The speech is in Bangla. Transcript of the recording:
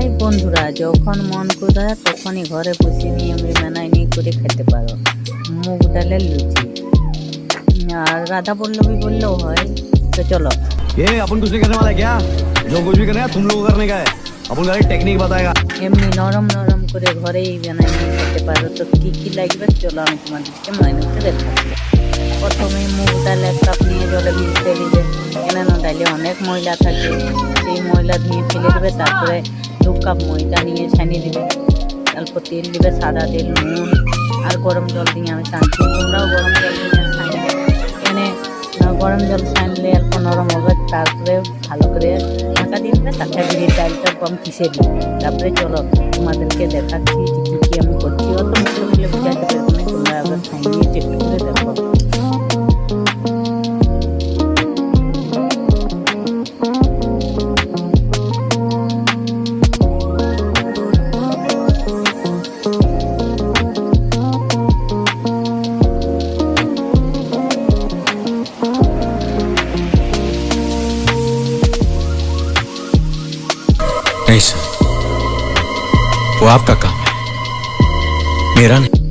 ভাই বন্ধুরা, যখন মন করে তখনই ঘরে বসে নিয়ে বানাই করে খেতে পারো মুগ ডালের লুচি। আর রাধা পল্লবী বললেও হয়। তো চলো। ये अपन कुछ नहीं करने वाला है क्या? जो कुछ भी करना है तुम लोगों को करने का है। अपन खाली टेक्निक बताएगा। এমনি নরম নরম করে ঘরেই বানাই নিয়ে খেতে পারো। তো কি কি লাগবে চলো আমি তোমাদেরকে মেনুতে দেখাচ্ছি। প্রথমে মুগ ডাল 1 কাপ নিয়ে জলে ভিজতে দিবে, কেননা ডালে অনেক ময়লা থাকে, সেই ময়লা ধুয়ে ফেলে দেবে। তারপরে 2 কাপ ময়দা নিয়ে ছানিয়ে দিবে, অল্প তেল দিবে, সাদা তেল, নুন আর গরম জল দিয়ে আমি ছানছি। তোমরাও গরম জল দিয়ে ছানবে, এনে গরম জল ছানলে অল্প নরম হবে। তারপরে ভালো করে ঢাকা দিয়ে দেবে, তারপরে বিরির ডালটা কম পিষে দিবে। তারপরে চলো তোমাদেরকে দেখাচ্ছি যে কী কী আমি করছি। অত মুখে বলে বুঝাতে পারবো না, তোমরা আবার ছাইনিয়ে চেষ্টা করে দেখো। नहीं सर, वो आपका काम है, मेरा नहीं।